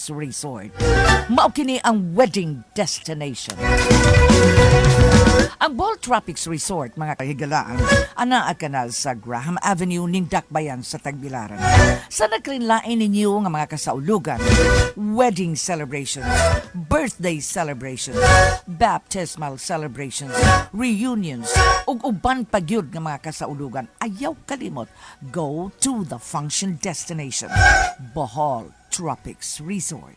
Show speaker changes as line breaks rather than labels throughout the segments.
Tropics Resort. Mao kini ang wedding destination. Ang Ball Tropics Resort, mga kahigalaan, anaa kanal sa Graham Avenue ning Dakbayan sa Tagbilaran. Sa nagkrinlain ninyo nga mga kasaulugan, wedding celebrations, birthday celebrations, baptismal celebrations, reunions, ug uban pagyud nga mga kasaulugan, ayaw kalimot, go to the function destination, Bohol Tropics Resort.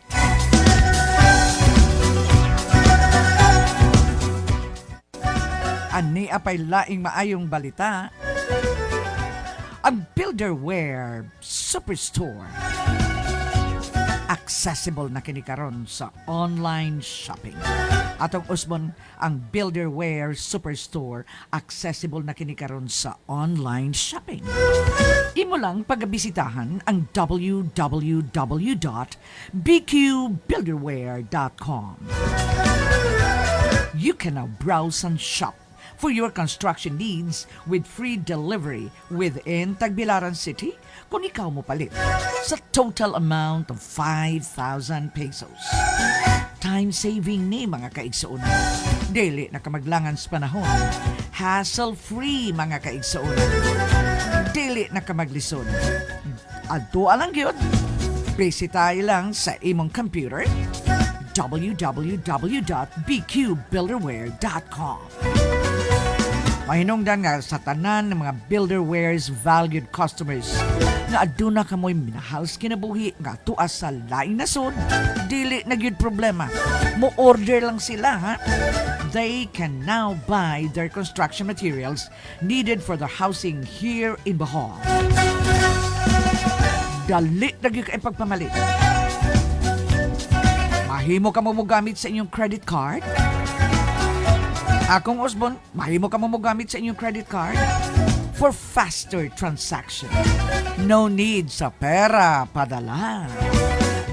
Ani apay laing maayong balita. Ang Builderware Superstore accessible na kini karon sa online shopping. Atong usbon, ang Builderware Superstore accessible na kini karon sa online shopping. Imo lang pagabisitahan ang www.bqbuilderware.com. You can now browse and shop for your construction needs with free delivery within Tagbilaran City kung ikaw mo palit sa total amount of 5,000 pesos. Time saving ni mga kaigsuunan. Dili na kamaglangan sa panahon. Hassle-free mga kaigsuunan. Dili na kamaglisod. Adto alang gyud. Bisitahin lang sa imong computer www.bqbuilderware.com. Mahinungdan nga sa tanan ng mga Builderware's valued customers nga aduna kamoy minahals kinabuhi nga tuas sa laing nasod, dili na gyud problema. Mo order lang sila ha. They can now buy their construction materials needed for their housing here in Bohol. Dali na gyud kay pagpamalit. Mahimo ka mo gamit sa inyong credit card. Akong usbon, mahimo ka mo gamit sa inyong credit card for faster transaction. No need sa pera padala.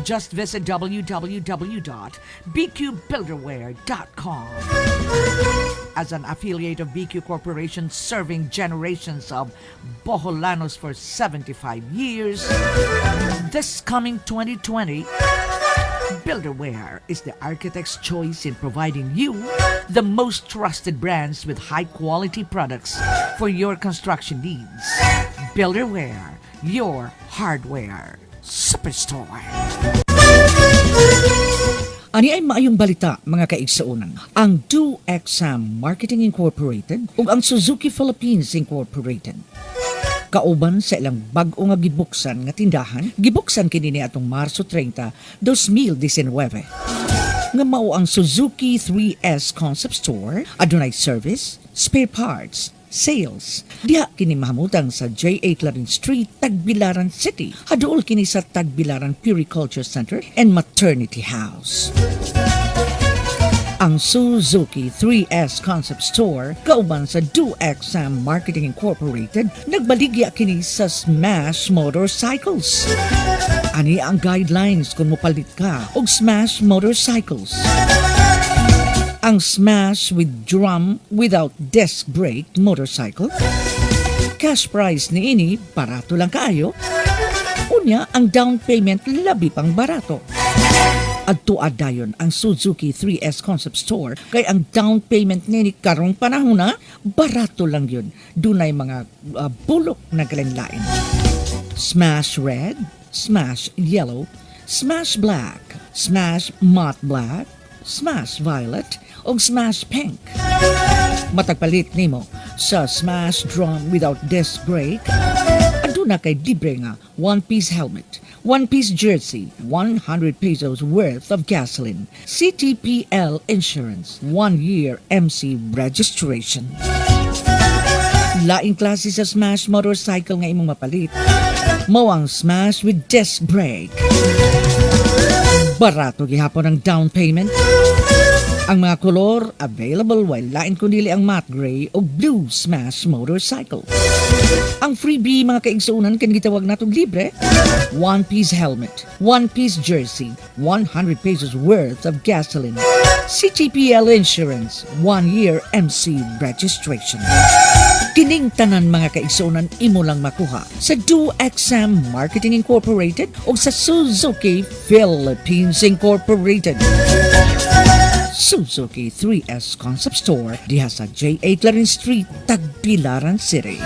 Just visit www.bqbuilderware.com. As an affiliate of BQ Corporation serving generations of Boholanos for 75 years, this coming 2020, Builderware is the architect's choice in providing you the most trusted brands with high-quality products for your construction needs. Builderware, your hardware superstore. Ani ay maayong balita, mga kaigsuunan. Ang Do Exam Marketing Incorporated ug ang Suzuki Philippines Incorporated kauban sa ilang bag-o nga gibuksan nga tindahan, gibuksan kini ni atong Marso 30, 2019. Nga mao ang Suzuki 3S Concept Store, adunay service, spare parts, sales. Diha kini mahamutang sa J8 Larin Street, Tagbilaran City. Haduol kini sa Tagbilaran Puriculture Center and Maternity House. Ang Suzuki 3S Concept Store, kauban sa Do Exam Marketing Incorporated, nagbaligya kini sa Smash Motorcycles. Ani ang guidelines kung mopalit ka og Smash Motorcycles. Ang Smash with drum without disc brake motorcycle. Cash price ni ini, barato lang kaayo. Unya, ang down payment labi pang barato. Adto dayon ang Suzuki 3S Concept Store kay ang down payment nini karong panahon na barato lang yun. Dunay mga bulok na galinlain. Smash red, smash yellow, smash black, smash matte black, smash violet o smash pink. Matagpalit nimo sa smash drum without disc brake, aduna kay libre nga one-piece helmet, one-piece jersey, 100 pesos worth of gasoline, CTPL insurance, 1-year MC registration. Laing klase sa Smash Motorcycle nga imong mapalit, mao ang Smash with disc brake. Barato gihapon ang down payment. Ang mga kolor available while lain kundi ang matte gray o blue Smash Motorcycle. Ang freebie mga kaigsuunan kan gitawag natong libre, one-piece helmet, one-piece jersey, 100 pesos worth of gasoline, CTPL insurance, 1-year MC registration. Kining tanan mga kaigsunan imo lang makuha sa DoXM Marketing Incorporated o sa Suzuki Philippines Incorporated. Suzuki 3S Concept Store diha sa J8 Larin Street, Tagbilaran City.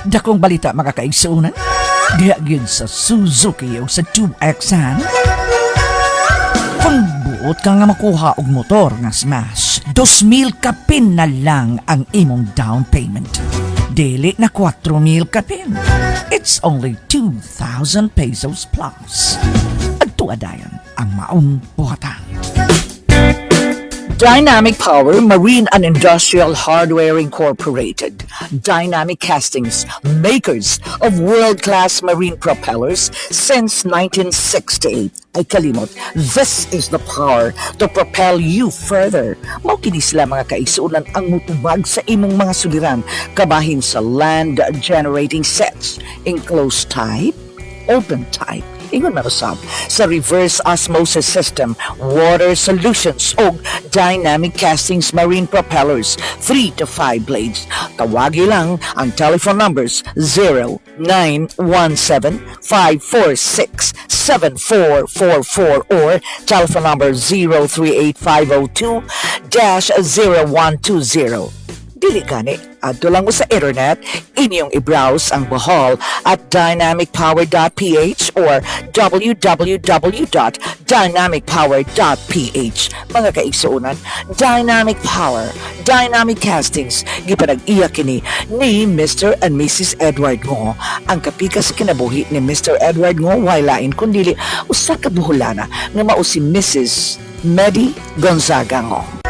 Dakong balita mga kaigsunan, diha gyud sa Suzuki o sa 2XN. Kung buot ka nga makuha og motor nga smash, 2,000 kapin na lang ang imong down payment. Dili na 4,000 kapin. It's only 2,000 pesos plus. Agtuadayan ang maong buhatan. Dynamic Power Marine and Industrial Hardware Incorporated. Dynamic Castings, makers of world-class marine propellers since 1968. Ay kalimot, this is the power to propel you further. Mao kini sila mga kaigsunan ang mutubag sa imong mga suliran kabahin sa land generating sets, enclosed type, open type, ingon marusab sa reverse osmosis system, water solutions o dynamic castings marine propellers, 3 to 5 blades. Tawagi lang ang telephone numbers 0917-546-7444 or telephone number 038-502-0120. Dili gani, adto lang mo sa internet, inyong i-browse ang Bohol at dynamicpower.ph or www.dynamicpower.ph. Mga kaigsuunan, Dynamic Power, Dynamic Castings, gipanag-iya kini ni Mr. and Mrs. Edward Ngo. Ang kapika sa kinabuhi ni Mr. Edward Ngo, wailain kundili, usa ka buholana nga mao si Mrs. Medi Gonzaga Ngo.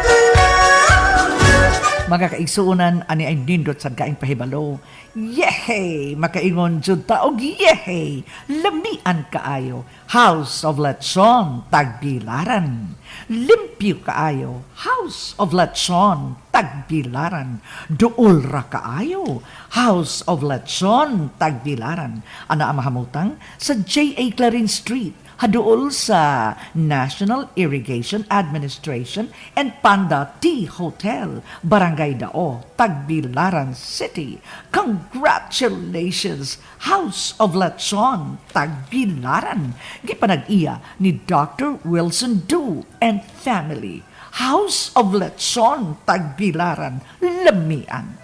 Mga kaigsuunan, ani ay nindot sa kaing pahibalo. Yehey! Makaingon jud ta og yehey! Lamian kaayo. House of Lechon, Tagbilaran. Limpyo kaayo. House of Lechon, Tagbilaran. Duol ra kaayo. House of Lechon, Tagbilaran. Ana ang mahamutang sa J.A. Clarin Street. Haduol sa National Irrigation Administration and Panda T Hotel, Barangay Dao, Tagbilaran City. Congratulations, House of Lechon, Tagbilaran. Gipanag-iya ni Dr. Wilson Du and family. House of Lechon, Tagbilaran, Lamian.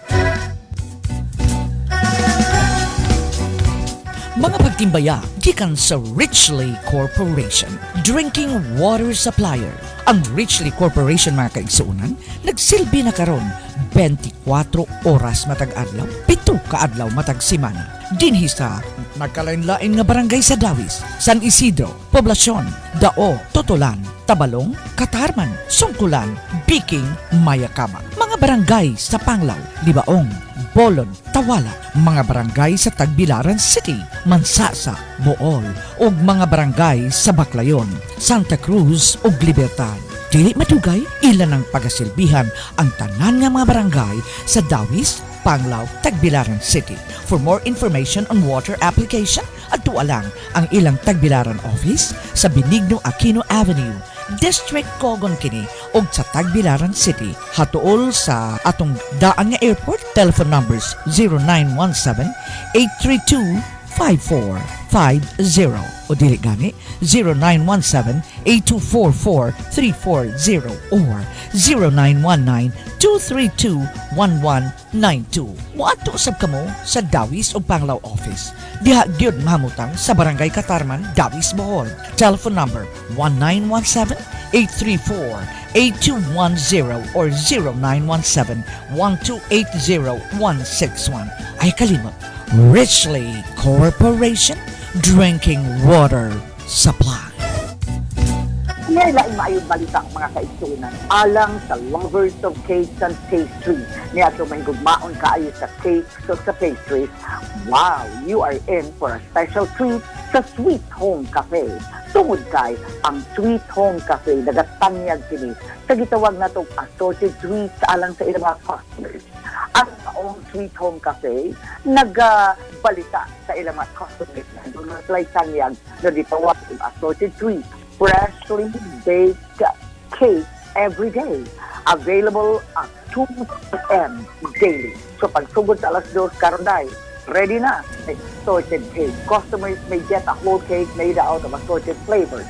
Mga pagtimbaya, gikan sa Richley Corporation, drinking water supplier. Ang Richley Corporation mga kaigsuunan, nagsilbi na karon 24 oras matag adlaw, 7 ka adlaw matag semana. Dinhi sa nagkalain-lain nga barangay sa Dawis, San Isidro, Poblasyon, Dao, Totolan, Tabalong, Katarman, Sungkulan, Biking, Mayakama. Mga barangay sa Panglao, Libaong, Bolon, Tawala, mga barangay sa Tagbilaran City, Mansasa, Bool, ug mga barangay sa Baclayon, Santa Cruz ug Libertad. Dili madugay, ilan ang pagasilbihan ang tanan nga mga barangay sa Dawis, Panglao, Tagbilaran City. For more information on water application, adtua lang ang ilang Tagbilaran office sa Benigno Aquino Avenue, District Cogon kini og sa Tagbilaran City. Hatuol sa atong daan nga airport, telephone numbers 0917-832-5450 o dili gani 0917-8244-340 or 0919-232-1192. Muadto usab kamo sa Dawis ug Panglao office. Diha gyud mahamutang sa Barangay Katarman, Dawis, Bohol. Telephone number 1917-834-8210 or 0917-1280-161. Ay kalimot, Richley Corporation, drinking water supply.
Ngayon lang maayong balita ang mga kaigsunan. Alang sa lovers of cakes and pastries. Niya ito may gugmaon kaayo sa cakes o sa pastries. Wow! You are in for a special treat sa Sweet Home Cafe. Tungod kay ang Sweet Home Cafe nagatanyag kini sa gitawag na itong assorted treats alang sa ilang mga customers. Ang taong Sweet Home Cafe nagbalita sa ilang mga customers na doon na tanyag na gitawag ng assorted treats. Freshly baked cake every day. Available at 2 p.m. daily. So pagsugod sa alas 2 karonday, ready na. Assorted cake. Customers may get a whole cake made out of assorted flavors.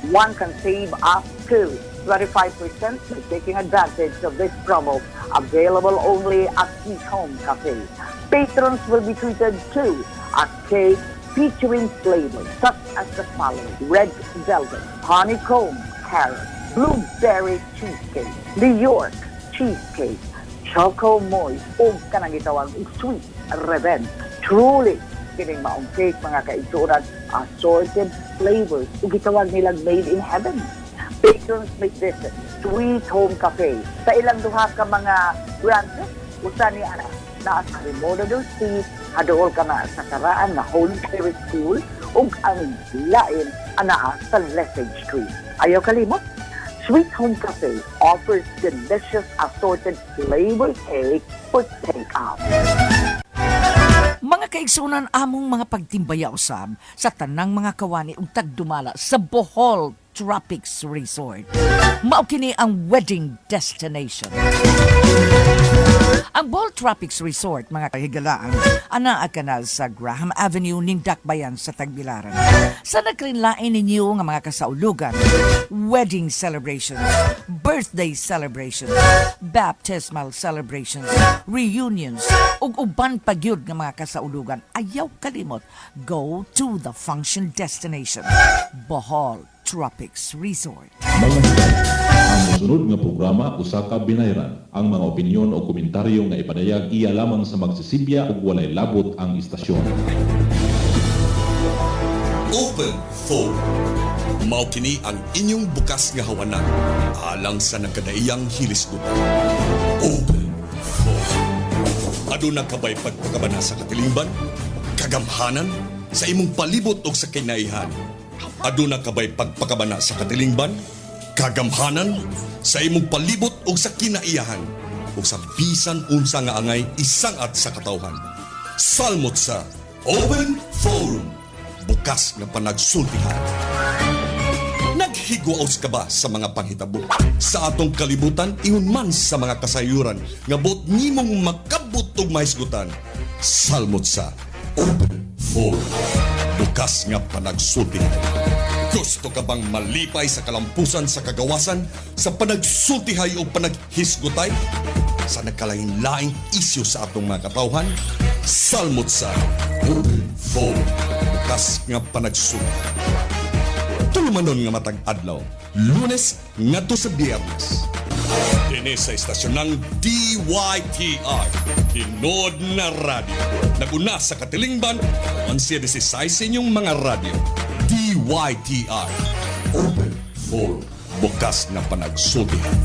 One can save up to 25% by taking advantage of this promo, available only at Sweet Home Cafe. Patrons will be treated to a cake featuring flavors such as the following: red velvet, honeycomb, carrot, blueberry cheesecake, New York cheesecake, choco moist, o kanang gitawag sweet revenge. Truly, kining maong cake mga kaigsuran, assorted flavors, o gitawag nilang made in heaven. Patrons may visit Sweet Home Cafe sa ilang duha ka mga branches. Usa ni ana na sa Remodeler Street, hadool ka na sa karaan na Holy Spirit School, ug ang lain ana sa Lesage Street. Ayaw kalimot, Sweet Home Cafe offers delicious assorted flavor cake for take-out.
Mga kaigsunan among mga pagtimbaya usab sa tanang mga kawani ug tagdumala sa Bohol Tropics Resort. Mao kini ang wedding destination. Ang Bohol Tropics Resort, mga kahigalaan, anaa kanal sa Graham Avenue ning Dakbayan sa Tagbilaran. Sa nagkrinlain ninyo nga mga kasaulugan, wedding celebrations, birthday celebrations, baptismal celebrations, reunions, ug uban pagyud nga mga kasaulugan, ayaw kalimot, go to the function destination, Bohol Tropics Resort.
Mga higad, ang musunod nga programa usa ka binayran. Ang mga opinyon o komentaryo nga ipadayag iya lamang sa magsisibya ug walay labot ang istasyon.
Open Phone. Mao kini ang inyong bukas nga hawanan alang sa nagkadaiyang hilisgutan. Open Phone. Aduna kabay pagpakabana sa katilingban, kagamhanan sa imong palibot og sa kinaihan. Aduna kabay pagpakabana sa katilingban, kagamhanan sa imong palibot ug sa kinaiyahan ug sa bisan unsa nga angay isangat sa katawhan. Salmot sa Open Forum, bukas nga panagsultihan. Naghigwaos ka ba sa mga panghitabo sa atong kalibutan ingon man sa mga kasayuran nga bot nimong makabot og mahisgutan? Salmot sa Open Forum, bukas nga panagsultihan. Gusto ka bang malipay sa kalampusan sa kagawasan, sa panagsultihay o panaghisgutay? Sa nagkalain-laing isyu sa atong mga katawhan? Salmot sa Open Forum, bukas nga panagsultihay. Tulumanon nga matag adlaw, Lunes ngadto sa Biyernes. Kini sa istasyon ng DYTR, Tinod na Radio. Naguna sa Katilingban, ang CDC sa inyong mga radio. DYTR, Open Forum, bukas na panagsultihan.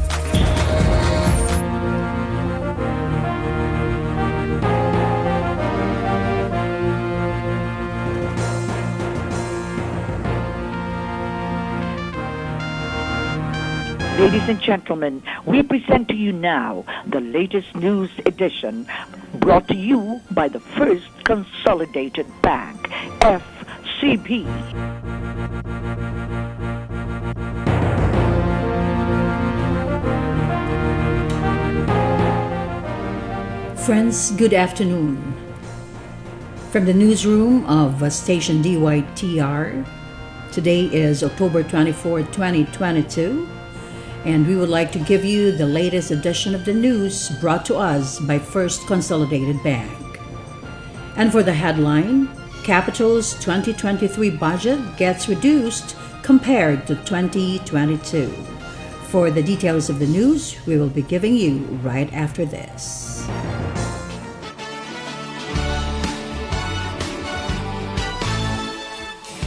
Ladies and gentlemen, we present to you now the latest news edition brought to you by the First Consolidated Bank, FCB.
Friends, good afternoon. From the newsroom of station DYTR, today is October 24, 2022. And we would like to give you the latest edition of the news brought to us by First Consolidated Bank. And for the headline, Capital's 2023 budget gets reduced compared to 2022. For the details of the news, we will be giving you right after this.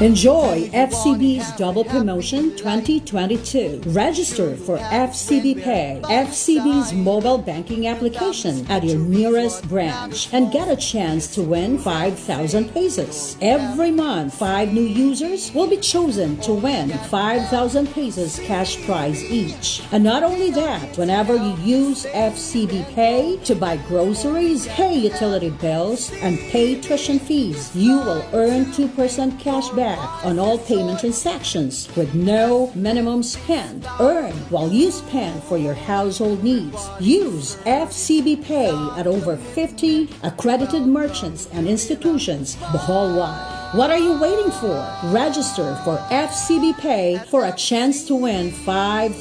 Enjoy FCB's Double Promotion 2022. Register for FCB Pay, FCB's mobile banking application at your nearest branch and get a chance to win 5,000 pesos. Every month, 5 new users will be chosen to win 5,000 pesos cash prize each. And not only that, whenever you use FCB Pay to buy groceries, pay utility bills, and pay tuition fees, you will earn 2% cash back back on all payment transactions with no minimum spend. Earn while you spend for your household needs. Use FCB Pay at over 50 accredited merchants and institutions Bohol-wide. What are you waiting for? Register for FCB Pay for a chance to win 5,000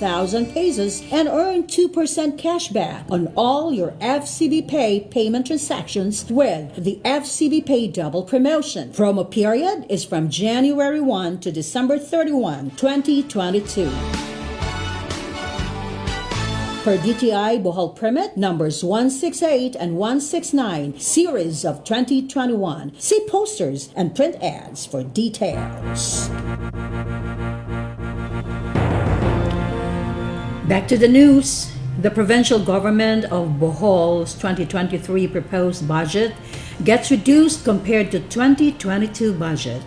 pesos and earn 2% cashback on all your FCB Pay payment transactions with the FCB Pay Double Promotion. Promo period is from January 1 to December 31, 2022. Per DTI Bohol Permit numbers 168 and 169, series of 2021. See posters and print ads for details. Back to the news. The provincial government of Bohol's 2023 proposed budget gets reduced compared to 2022 budget.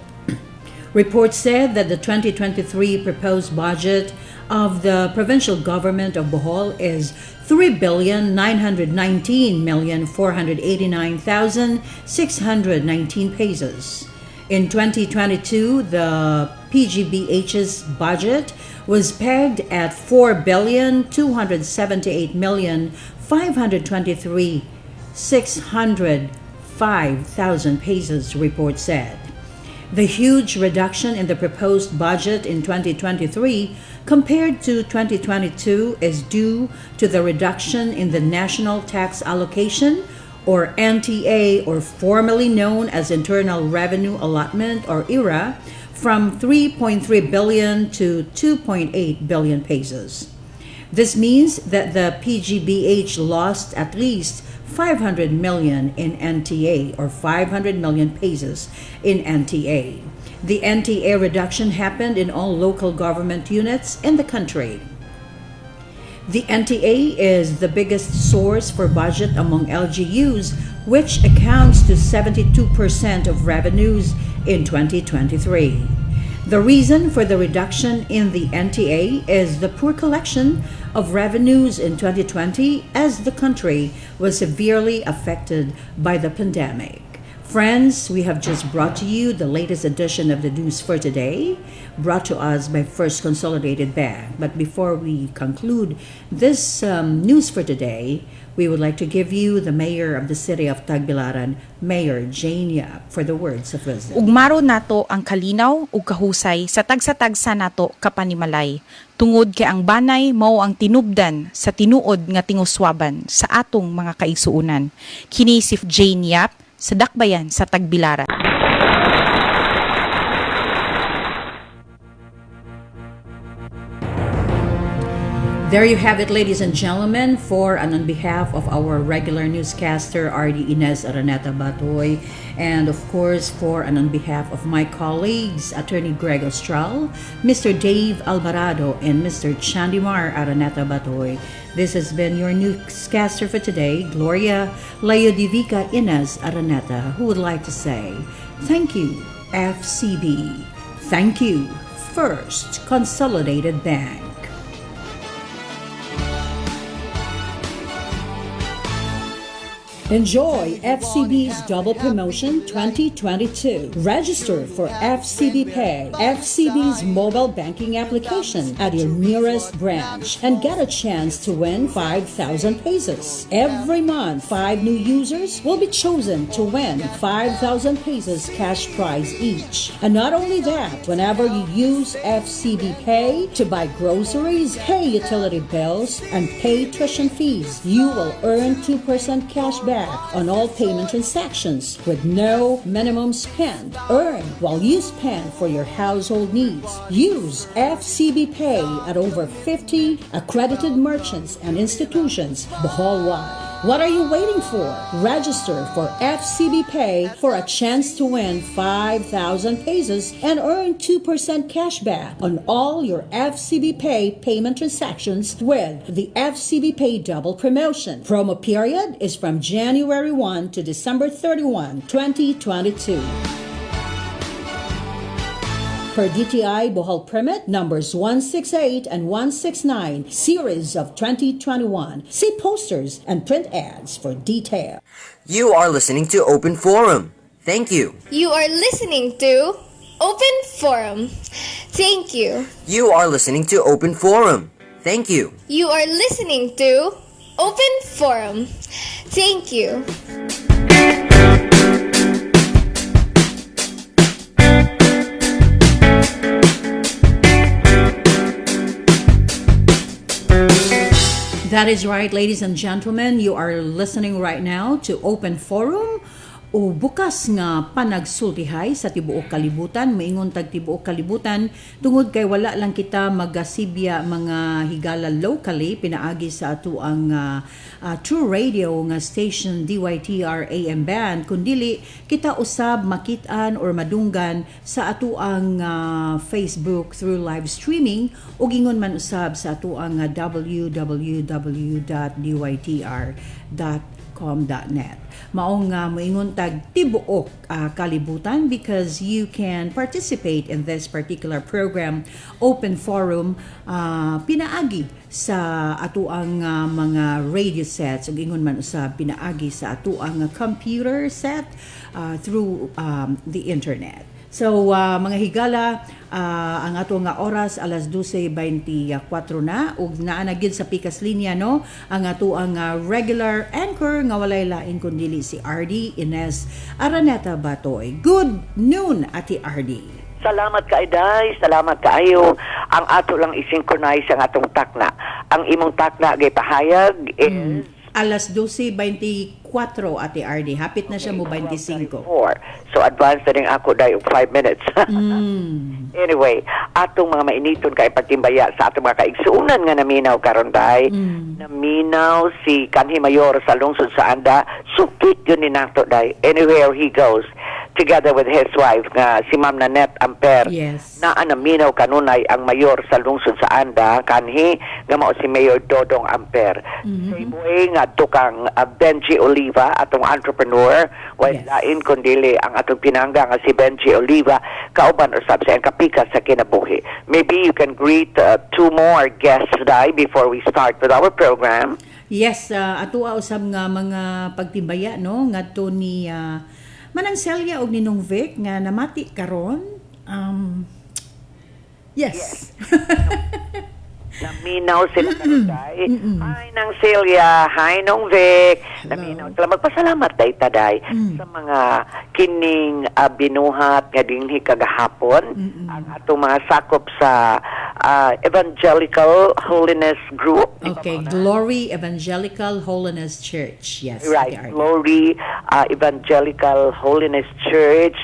Reports said that the 2023 proposed budget of the provincial government of Bohol is 3,919,489,619 pesos. In 2022, the PGBH's budget was pegged at 4,278,523,605,000 pesos, report said. The huge reduction in the proposed budget in 2023 compared to 2022 is due to the reduction in the National Tax Allocation, or NTA, or formerly known as Internal Revenue Allotment, or IRA, from 3.3 billion to 2.8 billion pesos. This means that the PGBH lost at least 500 million in NTA, or 500 million pesos in NTA. The NTA reduction happened in all local government units in the country. The NTA is the biggest source for budget among LGUs, which accounts to 72% of revenues in 2023. The reason for the reduction in the NTA is the poor collection of revenues in 2020 as the country was severely affected by the pandemic. Friends, we have just brought to you the latest edition of the news for today, brought to us by First Consolidated Bank. But before we conclude this news for today, we would like to give you the mayor of the city of Tagbilaran, Mayor Jane Yap, for the words of wisdom.
Ugmaro nato ang kalinaw ug kahusay sa tagsa-tagsa nato kapanimalay. Tungod kay ang banay mao ang tinubdan sa tinuod nga tinguswaban sa atong mga kaigsuunan. Kini si Jane Yap sa Dakbayan sa Tagbilaran.
There you have it, ladies and gentlemen, for and on behalf of our regular newscaster, Ardy, Ines, Araneta-Batoy, and of course for and on behalf of my colleagues, Attorney Greg Ostral, Mr. Dave Alvarado, and Mr. Chandimar Araneta-Batoy. This has been your newscaster for today, Gloria, Leodivica, Ines, Araneta, who would like to say, thank you, FCB. Thank you, First Consolidated Bank. Enjoy FCB's Double Promotion 2022. Register for FCB Pay, FCB's mobile banking application at your nearest branch and get a chance to win 5,000 pesos. Every month, 5 new users will be chosen to win 5,000 pesos cash prize each. And not only that, whenever you use FCB Pay to buy groceries, pay utility bills, and pay tuition fees, you will earn 2% cash back on all payment transactions with no minimum spend. Earn while you spend for your household needs. Use FCB Pay at over 50 accredited merchants and institutions Bohol-wide. What are you waiting for? Register for FCB Pay for a chance to win 5,000 pesos and earn 2% cashback on all your FCB Pay payment transactions with the FCB Pay Double Promotion. Promo period is from January 1 to December 31, 2022. Per DTI Bohol Permit numbers 168 and 169, series of 2021. See posters and print ads for detail.
You are listening to Open Forum. Thank you.
You are listening to
Open Forum. Thank you.
You are listening to Open Forum. Thank you.
You are listening to Open Forum. Thank you.
That is right, ladies and gentlemen. You are listening right now to Open Forum o bukas nga panagsultihay sa tibuok kalibutan, maingon tag tibuok kalibutan tungod kay wala lang kita magasibya mga higala locally pinaagi sa ato ang True Radio nga station DYTR AM band kundili kita usab makitaan or madunggan sa ato ang Facebook through live streaming ug ingon man usab sa ato ang www.dytr.com.net. Maong moingon tag tibuok kalibutan because you can participate in this particular program Open Forum pinaagi sa ato ang mga radio sets ug ingon man usab pinaagi sa ato ang computer set through the internet. So mga higala ang ato nga oras alas 12:24 na ug naa na gyud sa pikas linya no ang ato ang regular anchor nga walay lain kundi si Ardy, Ines, Araneta-Batoy. Good noon, Ate Ardy.
Salamat ka, Iday. Salamat kaayo. Ang ato lang i-synchronize ang atong takna. Ang imong takna gay pahayag is
alas 12:24, Ate Ardy. Hapit na siya mo 25.
So advance na rin ako dahil 5 minutes. Anyway, atong mga mainiton kay patimbaya sa atong mga kaigsuunan nga naminaw karon day. Naminaw si kanhi mayor sa lungsod sa Anda. Sukit yun ni nato day. Anywhere he goes, together with his wife nga si Ma'am Nanette Amper.
Yes.
Na naminaw kanunay ang mayor sa lungsod sa Anda kanhi nga mao si Mayor Dodong Amper. Sa ibuhi nga tukang Benji Oliva atong entrepreneur while lain kundili ang atong pinangga nga si Benji Oliva kauban usab sa kapika sa kinabuhi. Maybe you can greet two more guests today before we start with our program.
Yes, ato usab nga mga pagtibaya no ngadto ni Manang Celia og Ninong Vic nga namati karon. Yes.
Naminaw sila karuday. Hi Nang Celia, hi Nong Vic. Naminaw sila. Magpasalamat day taday sa mga kining binuhat nga dinhi kagahapon. Ang atong mga sakop sa Evangelical Holiness Group.
Okay, Glory Evangelical Holiness Church. Yes.
Right, Glory Evangelical Holiness Church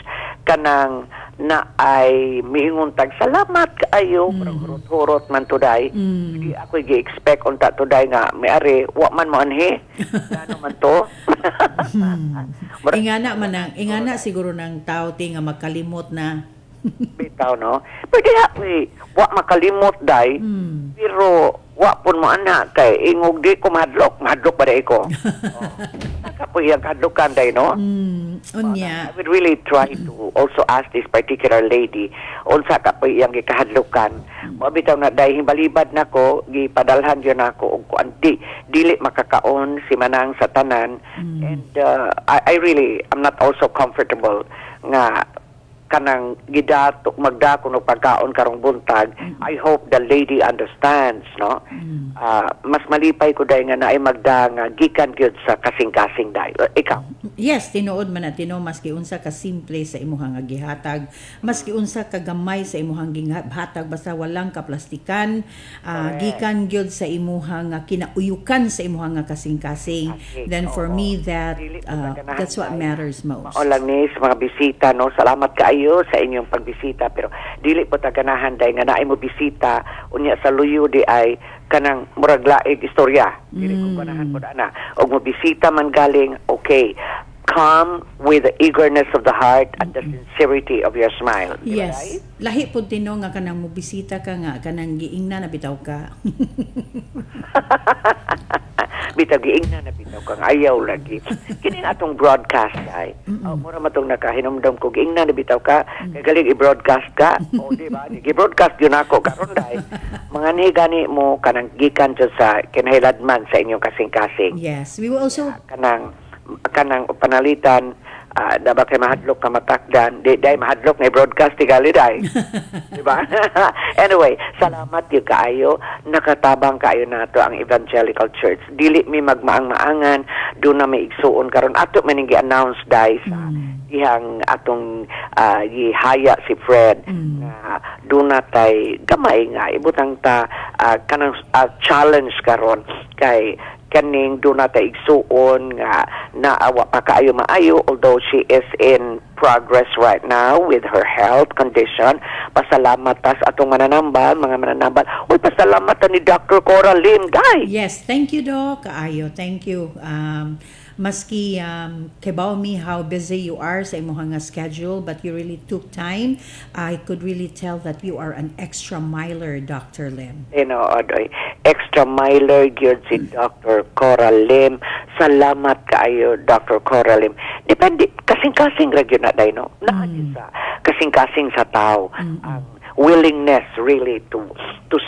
kanang na ay miingon tag salamat kaayo hurot man today. Di ako gi-expect unta today nga may-ari wa man mo anhi. Ano man to?
ingana siguro ng tao nga magkalimot na
bitaw no. Pwede wa makalimot day. Pero wa pun mo ana kay ingog di ko madlok ba day ko. Kapoy ang kadlukan day no.
Unya.
I would really try to also ask this particular lady unsa kapoy ang gikahadlukan. Mo bitaw na day himbalibad nako gipadalhan gyud nako og kuanti dili makakaon si manang sa tanan. And I really am not also comfortable nga kanang gidato magdako og pagkaon karong buntag. I hope the lady understands no. Mas malipay ko day nga naay magda nga gikan gyud sa kasing-kasing day. Ikaw.
Yes, tinuod man na maski unsa ka simple sa imuhang gihatag, maski unsa ka gamay sa imuhang gihatag basta walang kaplastikan, gikan gyud sa imuhang kinauyukan sa imuhang kasing-kasing. Then for me that's what matters most.
O lang ni sa mga bisita no, salamat kaayo sa inyong pagbisita pero dili po ta ganahan day nga naay mo bisita unya sa luyo di ay kanang murag laig istorya. Dili ko ganahan po ana. Og mo bisita man galing, okay. Come with the eagerness of the heart and the sincerity of your smile.
Yes.
Right?
Lahi po tino nga kanang mobisita ka nga kanang giingna na bitaw ka.
Bitaw giingna na bitaw kang ayaw lagi. Kini atong broadcast ay. Mura matong nakahinumdum ko giingna na bitaw ka. Kay galing i-broadcast ka. O di ba? I-broadcast yun ako karon dai. Mga ni gani mo kanang gikan jud sa kinahilad man sa inyong kasing-kasing.
Yes, we will also
kanang panalitan Dapat kay mahadlok ka matakdan, di mahadlok na broadcast tigali day. Diba? Anyway, salamat yung kaayo, nakatabang kaayo nato ang Evangelical Church. Dili mi magmaang-maangan, doon na may igsuon karon ato man gi-announce day sa ihang atong gihaya si Fred na doon natay gamay nga ibutang ta kanang challenge karon kay kaning doon natay igsuon nga naawa pa kaayo maayo, although she is in progress right now with her health condition. Pasalamat tas atong mga mananambal. Uy, pasalamat ta ni Dr. Cora Lim, day.
Yes, thank you, Doc. Kaayo, thank you. Maski kibaw mi how busy you are sa imong nga schedule, but you really took time. I could really tell that you are an extra miler, Dr. Lim.
Odoy, extra miler gyud si Dr. Cora Lim. Salamat kaayo, Dr. Cora Lim. Depende, kasing-kasing ra gyud na day, no? Sa kasing-kasing sa tao. Ang willingness really to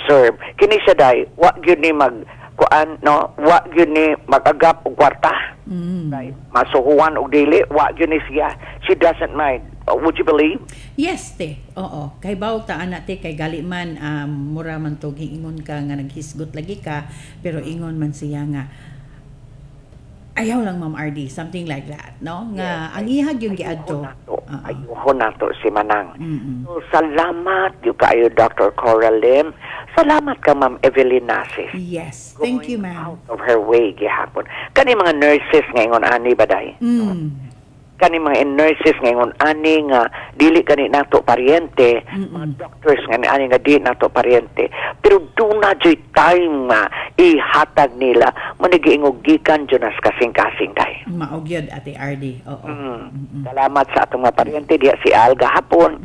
serve. Kini siya day, wa gyud ni wa gyud ni mag-agap og kwarta. Right? Masuhuan og dili, wa gyud ni siya. She doesn't mind. Would you believe?
Yes, te. Oo. Kay baw ta ana te kay gali man mura man to giingon ka nga naghisgot lagi ka, pero ingon man siya nga ayaw lang Ma'am Ardy, something like that, no? Nga ang ihag yung giadto.
Ayuhon nato si Manang. So, salamat yung kaayo Dr. Cora Lim. Salamat ka Ma'am Evelyn Nasis.
Yes, thank you ma'am.
Out of her way gihapon. Kani mga nurses ngayon ani baday. Kani mga nurses ngayon ani nga dili kani nato paryente, mga doctors nga ani nga di nato paryente, pero do na joy time nga ihatag nila manigiingog gikan jonas kasing-kasing day.
Maugyod Ate Ardy. Oo.
Salamat sa atong mga paryente diya si Alga hapon.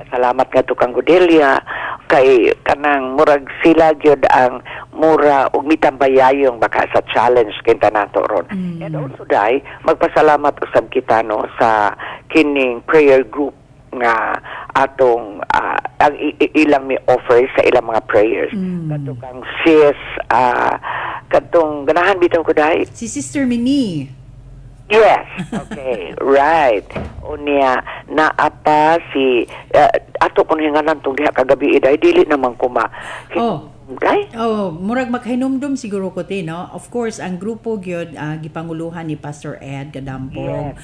Salamat nga to kang Godelia kay kanang murag sila gyud ang mura ug mitambayayong baka sa challenge kinta nato ron. And also day magpasalamat usab kita no sa kining prayer group nga atong ang ilang mi offer sa ilang mga prayers. Kadto kang sis kadtong ganahan bitaw ko day
si Sister Mimi.
Yes. Okay. Right. Unya naapa si ato kun hinganan tong diha kagabi iday dili naman kuma.
Murag maghinumdum siguro ko te, no? Of course, ang grupo gyud gipanguluhan ni Pastor Ed Gadampong.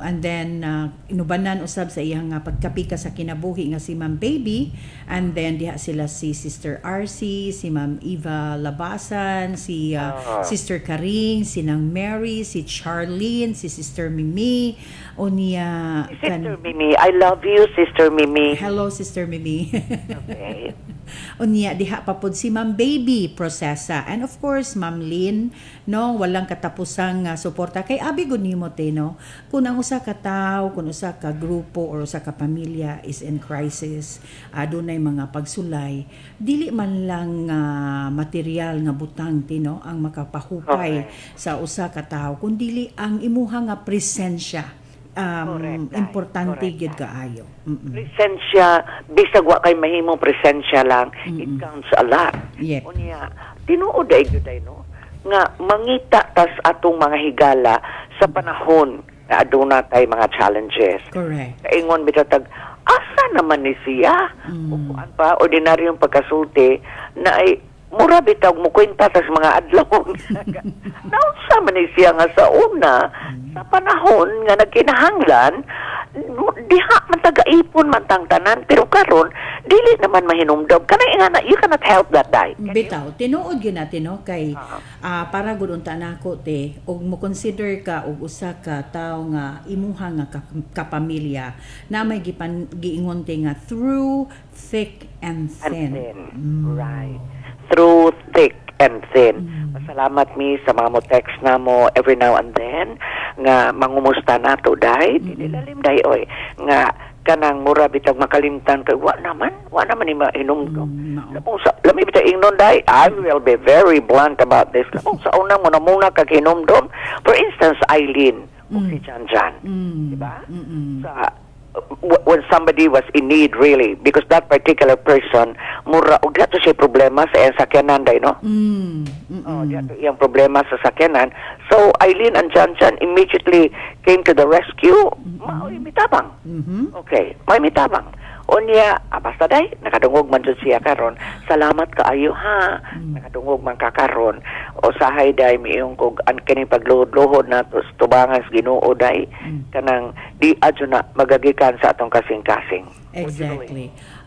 And then inubanan usab sa iyang pagkapika sa kinabuhi nga si Ma'am Baby, and then diha sila si Sister RC, si Ma'am Eva Labasan, si Sister Karing, si Nang Mary, si Charlene, si Sister Mimi, unya
Sister Mimi, I love you, Sister Mimi.
Hello, Sister Mimi.
Okay.
Unya diha pa pod si Ma'am Baby Processa, and of course Ma'am Lynn, no, walang katapusang suporta kay abi gud nimo te, no, kun ang usa ka tawo, kun usa ka grupo or usa ka pamilya is in crisis, adunay mga pagsulay, dili man lang material nga butang te, no, ang makapahupay sa usa ka tawo, kun dili ang imuha nga presensya. Importante gid kaayo.
Presensya, bisag wa kay mahimong presensya lang, it counts a lot. Unya, tinuod ay gyud ay no nga mangita tas atong mga higala sa panahon na aduna tay mga challenges.
Correct.
Kaingon bitatag asa naman ni siya? Kuan pa ordinaryong pagkasulti na ay mura bitag mo kwenta tas mga adlaw. Nausa man ni siya nga sa una sa panahon nga nagkinahanglan diha man taga-ipon man tang tanan, pero karon dili naman mahinumdog kanay nga you cannot help that day.
Bitaw tinuod gyud natin no kay para gud unta nako te og mo consider ka og usa ka tawo nga imuha nga kapamilya na may giingon te nga through thick and thin.
Right. Through thick and thin. Pasalamat mi sa mga mo text na mo every now and then nga mangumusta nato day, dilalim day oy nga kanang mura bitag makalimtan kay wa naman ni mainumdum. Lami bitag ingnon day, I will be very blunt about this. Lamang sa una mo na muna kag hinumdum. For instance, Eileen o si Janjan, di ba? Sa when somebody was in need really, because that particular person mura og dato siya problema sa iyang sakyanan day, no? Dato iyang problema sa sakyanan. So Eileen and Johnson immediately came to the rescue. Mao'y mitabang. Okay, may mitabang. Unya, basta day, nakadungog man dyan siya karon. Salamat kaayo ha. Nakadungog man ka karon. O sahay day, miyong kog an kining pagluhod-luhod na tubangan sa Ginoo day. Kanang di adyo na magagikan sa atong kasing-kasing.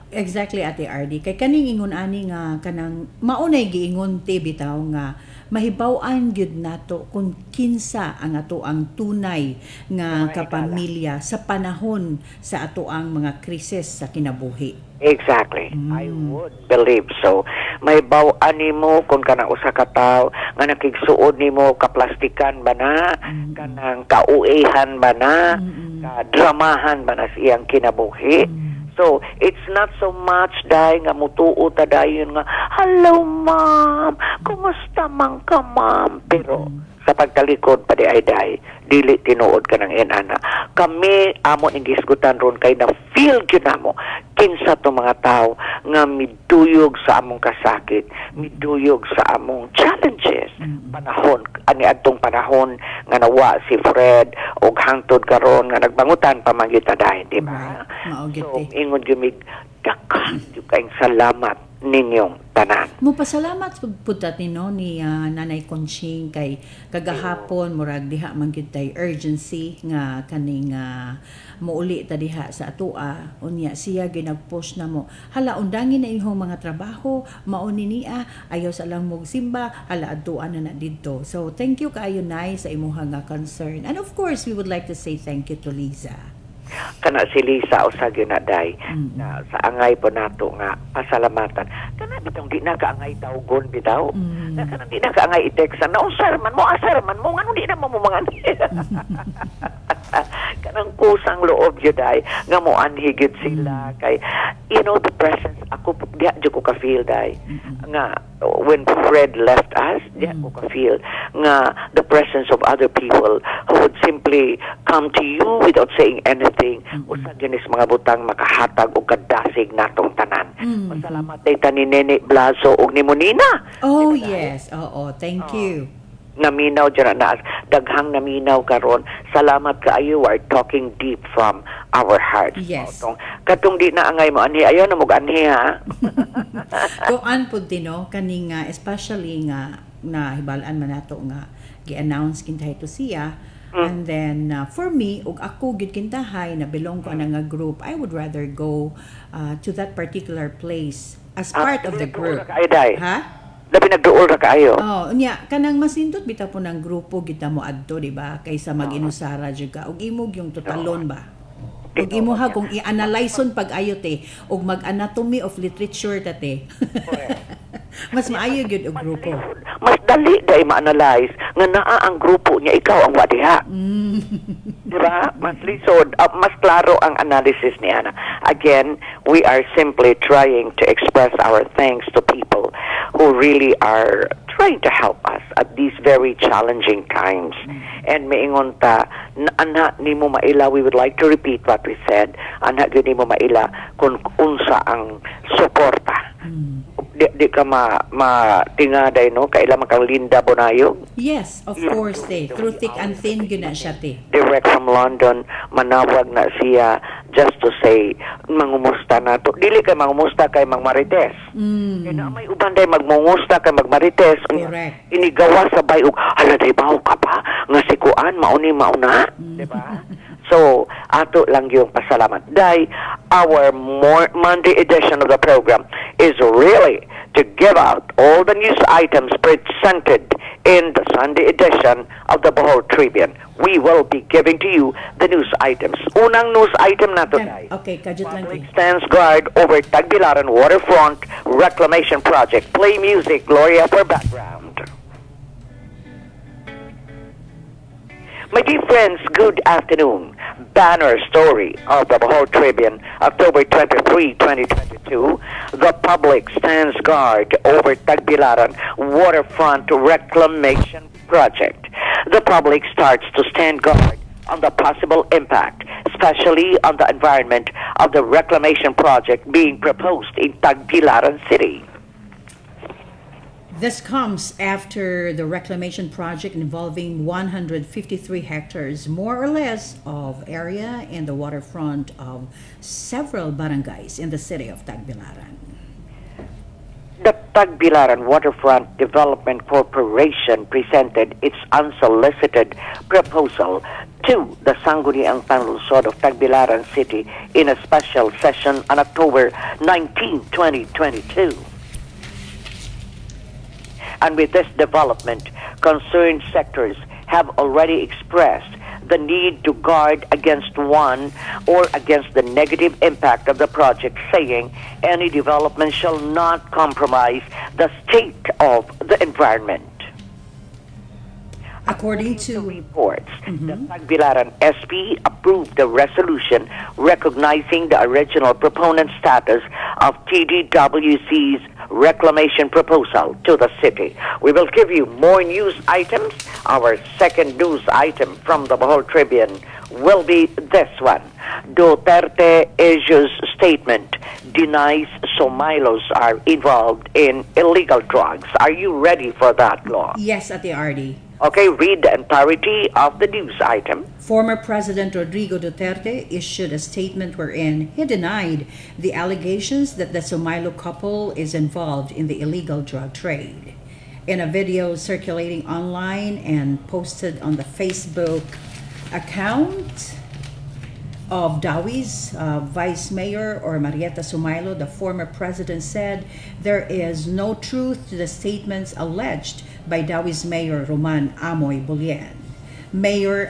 Exactly, Ate Ardy. Kay kaning ingon ani nga kanang maunay giingon te bitaw nga mahibaw-an gyud nato kung kinsa ang ato ang tunay nga kapamilya sa panahon sa ato ang mga krisis sa kinabuhi.
Exactly. I would believe so. May baw-an nimo kung kanang usa ka tawo nga nakigsuod nimo kaplastikan ba na, kanang kauehan ba na, kadramahan ba na sa iyang kinabuhi. So, it's not so much dahil nga mutuo ta dayon nga, hello ma'am, kumusta man ka ma'am? Pero sa pagtalikod pa di ay dili tinuod ka ng inana. Kami, amo ning gisgutan ron kay na feel gyud namo kinsa to mga tao nga miduyog sa among kasakit, miduyog sa among challenges. Panahon, ani adtong panahon nga nawa si Fred og hangtod karon nga nagbangutan pa man gyud ta dayon, di ba? So, ingon gyud dakan gyud kayong salamat ninyong tanan.
Mupasalamat putat ni Nanay Conching kay kagahapon murag diha man gyud tay urgency nga kaning muuli ta diha sa atoa. Unya siya ginag-post na mo, hala undangin na imong mga trabaho, mauni niya ayaw sa lang mog simba, hala adtuan na didto. So thank you kaayo Nay sa imong nga concern. And of course, we would like to say thank you to Liza.
Kana si Lisa o sa ginaday na sa angay po nato nga pasalamatan. Kana bitong di na kaangay tawgon bitaw. Na kana di na kaangay i-textan na usar man mo ngano di na mo mga kanang kusang loob juday nga mo anhigid sila kay the presence ako diha jud ko ka feel day nga when Fred left us diha ko ka feel nga the presence of other people who would simply come to you without saying anything usa ginis mga butang makahatag og kadasig natong tanan. Masalamat day ta ni Nene Blazo og ni Monina.
Oh yes, thank you.
Naminaw dyan na daghang naminaw karon. Salamat kaayo, are talking deep from our hearts.
Yes.
Katong di na angay mo anhi ayo na mo anhi ha.
Kung pud tino kaning especially nga na hibalaan man nato nga gi-announce kintahay to siya. And then for me ug ako gid kintahay na belong ko nga group, I would rather go to that particular place as part of the group. Ha?
Labi nagduol ra kaayo.
Unya kanang masindot bitaw po ng grupo kita mo adto, di ba? Kaysa mag-inusara jud ka og imog yung totalon ba. Ug imuha kung i-analyzeon pag-ayo te ug mag-anatomy of literature tate. Mas maayo gyud og grupo.
Mas dali day ma-analyze nga naa ang grupo niya ikaw ang wadiha. Di ba? Mas lisod, mas klaro ang analysis niya. Again, we are simply trying to express our thanks to people who really are trying to help us at these very challenging times. And maingon ta, ana nimo maila, we would like to repeat what we said, ana gyud nimo maila kung unsa ang suporta. Di ka matingaday no kaila makang Linda Bonayo.
Yes, of course through thick and thin gyud na siya te.
Direct from London manawag na siya just to say mangumusta nato. Dili kay mangumusta kay Mang Marites. Kay na may uban day magmungusta kay Mang Marites.
Correct.
Inigawa sa bayog, hala day bawo ka pa nga si kuan mauni mauna, di ba? So, ato lang yung pasalamat. Day, our Monday edition of the program is really to give out all the news items presented in the Sunday edition of the Bohol Tribune. We will be giving to you the news items. Unang news item na today.
Okay, kadjut lang.
Public stands guard over Tagbilaran Waterfront Reclamation Project. Play music, Gloria, for background. My dear friends, good afternoon. Banner story of the Bohol Tribune, October 23, 2022. The public stands guard over Tagbilaran Waterfront Reclamation Project. The public starts to stand guard on the possible impact, especially on the environment of the reclamation project being proposed in Tagbilaran City.
This comes after the reclamation project involving 153 hectares, more or less, of area in the waterfront of several barangays in the city of Tagbilaran.
The Tagbilaran Waterfront Development Corporation presented its unsolicited proposal to the Sangguniang Panlungsod of Tagbilaran City in a special session on October 19, 2022. And with this development, concerned sectors have already expressed the need to guard against one or against the negative impact of the project, saying any development shall not compromise the state of the environment.
According to
reports, the Tagbilaran SP approved the resolution recognizing the original proponent status of TDWC's reclamation proposal to the city. We will give you more news items. Our second news item from the Bohol Tribune will be this one. Duterte issues statement, denies Somailos are involved in illegal drugs. Are you ready for that, Law?
Yes, Ate Ardy.
Okay, read the entirety of the news item.
Former President Rodrigo Duterte issued a statement wherein he denied the allegations that the Somailo couple is involved in the illegal drug trade. In a video circulating online and posted on the Facebook account of Dawi's Vice Mayor or Marieta Somailo, the former president said there is no truth to the statements alleged by Dawi's Mayor Roman Amoy Bulien. Mayor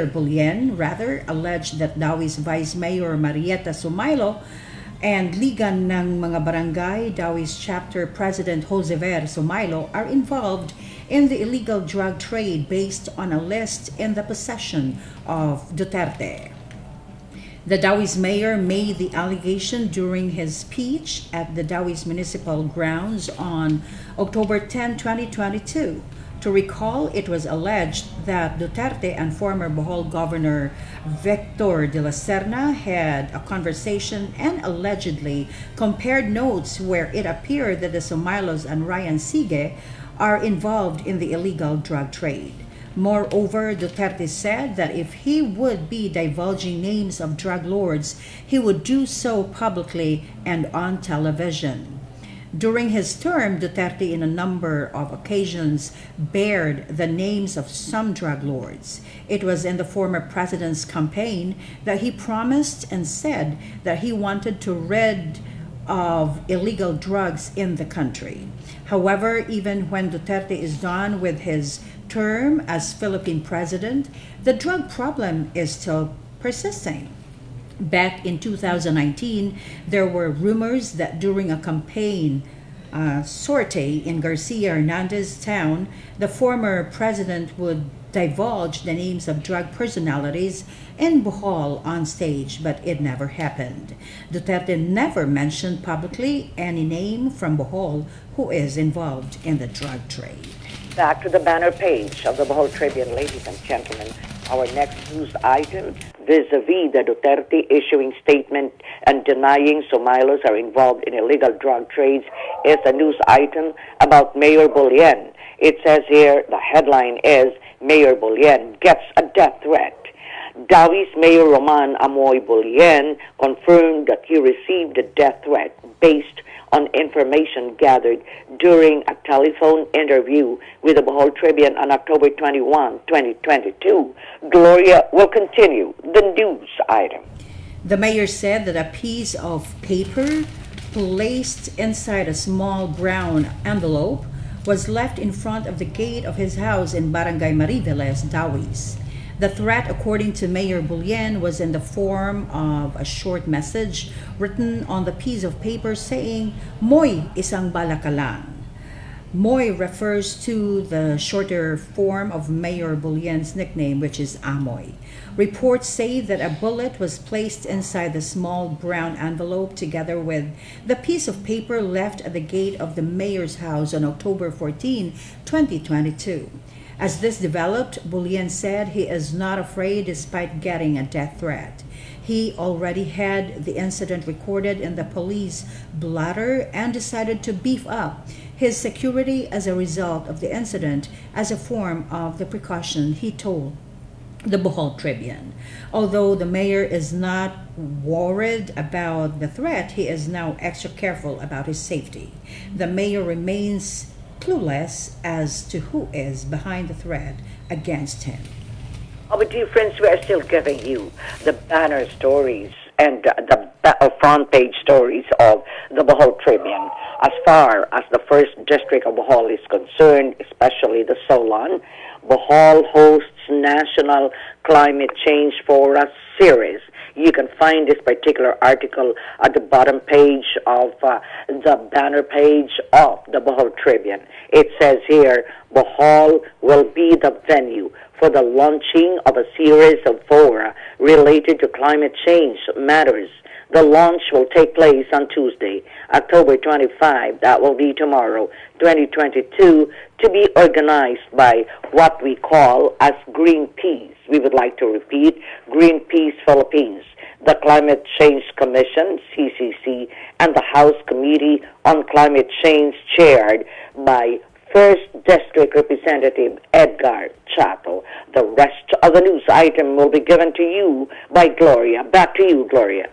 Bulien alleged that Dawi's Vice Mayor Marieta Somailo and Ligan ng mga Barangay, Dawi's Chapter President Josever Somailo are involved in the illegal drug trade based on a list in the possession of Duterte. The Dawi's mayor made the allegation during his speech at the Dawi's municipal grounds on October 10, 2022. To recall, it was alleged that Duterte and former Bohol Governor Victor de la Serna had a conversation and allegedly compared notes where it appeared that the Somailos and Ryan Sige are involved in the illegal drug trade. Moreover, Duterte said that if he would be divulging names of drug lords, he would do so publicly and on television. During his term, Duterte in a number of occasions bared the names of some drug lords. It was in the former president's campaign that he promised and said that he wanted to rid of illegal drugs in the country. However, even when Duterte is done with his term as Philippine president, the drug problem is still persisting. Back in 2019, there were rumors that during a campaign sortie in Garcia Hernandez town, the former president would divulge the names of drug personalities in Bohol on stage, but it never happened. Duterte never mentioned publicly any name from Bohol who is involved in the drug trade.
Back to the banner page of the Bohol Tribune, ladies and gentlemen. Our next news item, vis-a-vis the Duterte issuing statement and denying Somailos are involved in illegal drug trades, is a news item about Mayor Bulien. It says here, the headline is, Mayor Bulien gets a death threat. Dawi's Mayor Roman Amoy Bulien confirmed that he received a death threat based on information gathered during a telephone interview with the Bohol Tribune on October 21, 2022. Gloria will continue the news item.
The mayor said that a piece of paper placed inside a small brown envelope was left in front of the gate of his house in Barangay Mariveles, Dawi's. The threat, according to Mayor Bulien, was in the form of a short message written on the piece of paper saying, Moy, isang bala ka lang. Moy refers to the shorter form of Mayor Bulien's nickname, which is Amoy. Reports say that a bullet was placed inside the small brown envelope together with the piece of paper left at the gate of the mayor's house on October 14, 2022. As this developed, Bullion said he is not afraid despite getting a death threat. He already had the incident recorded in the police blotter and decided to beef up his security as a result of the incident as a form of the precaution, he told the Bohol Tribune. Although the mayor is not worried about the threat, he is now extra careful about his safety. The mayor remains clueless as to who is behind the threat against him.
Our dear friends, we are still giving you the banner stories and the front page stories of the Bohol Tribune. As far as the first district of Bohol is concerned, especially the Solon, Bohol hosts National Climate Change Forum series. You can find this particular article at the bottom page of the banner page of the Bohol Tribune. It says here, Bohol will be the venue for the launching of a series of fora related to climate change matters. The launch will take place on Tuesday, October 25, that will be tomorrow, 2022, to be organized by what we call as Greenpeace. We would like to repeat, Greenpeace Philippines, the Climate Change Commission, CCC, and the House Committee on Climate Change chaired by First District Representative Edgar Chato. The rest of the news item will be given to you by Gloria. Back to you, Gloria.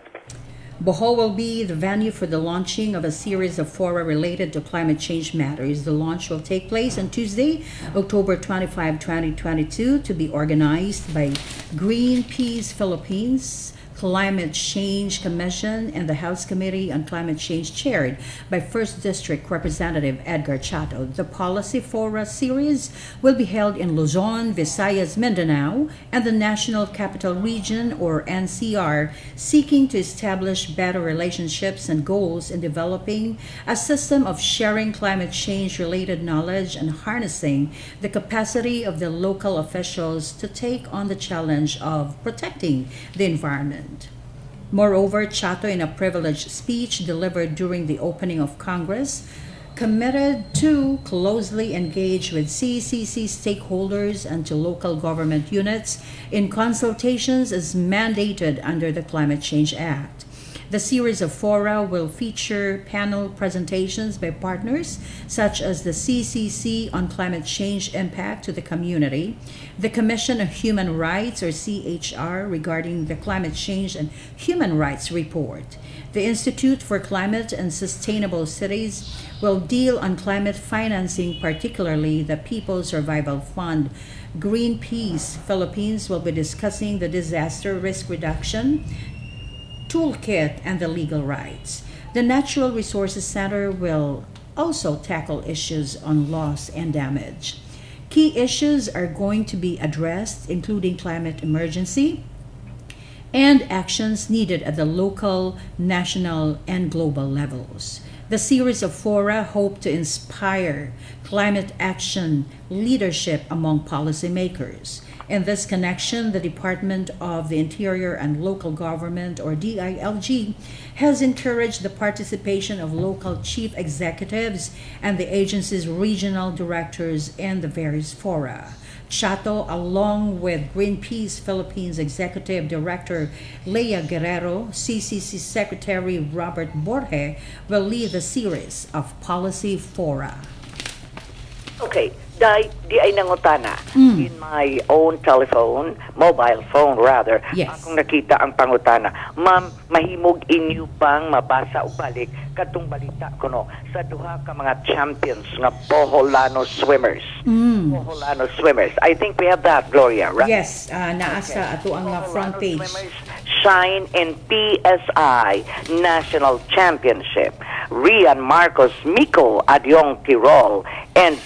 Bohol will be the venue for the launching of a series of fora related to climate change matters. The launch will take place on Tuesday, October 25, 2022, to be organized by Greenpeace Philippines, Climate Change Commission, and the House Committee on Climate Change chaired by 1st District Representative Edgar Chato. The Policy Fora series will be held in Luzon, Visayas, Mindanao, and the National Capital Region, or NCR, seeking to establish better relationships and goals in developing a system of sharing climate change-related knowledge and harnessing the capacity of the local officials to take on the challenge of protecting the environment. Moreover, Chato, in a privileged speech delivered during the opening of Congress, committed to closely engage with CCC stakeholders and to local government units in consultations as mandated under the Climate Change Act. The series of fora will feature panel presentations by partners such as the CCC on Climate Change Impact to the Community, the Commission on Human Rights, or CHR, regarding the Climate Change and Human Rights Report. The Institute for Climate and Sustainable Cities will deal on climate financing, particularly the People's Survival Fund. Greenpeace Philippines will be discussing the disaster risk reduction toolkit and the legal rights. The Natural Resources Center will also tackle issues on loss and damage. Key issues are going to be addressed, including climate emergency and actions needed at the local, national, and global levels. The series of fora hope to inspire climate action leadership among policymakers. In this connection, the Department of the Interior and Local Government, or DILG, has encouraged the participation of local chief executives and the agency's regional directors in the various fora. Chato, along with Greenpeace Philippines Executive Director Leia Guerrero, CCC Secretary Robert Borge, will lead the series of policy fora.
Okay, di ay nangutana in my own mobile phone rather.
Yes.
Akong nakita ang pangutana. Ma'am, mahimog inyo pang mabasa o balik katong balita ko no sa duha ka mga champions nga Boholano swimmers. Boholano swimmers. I think we have that, Gloria, right?
Yes, naasa ato ang front page.
Swimmers shine in PSI National Championship. Rian Marcos Mico Adyong Tirol and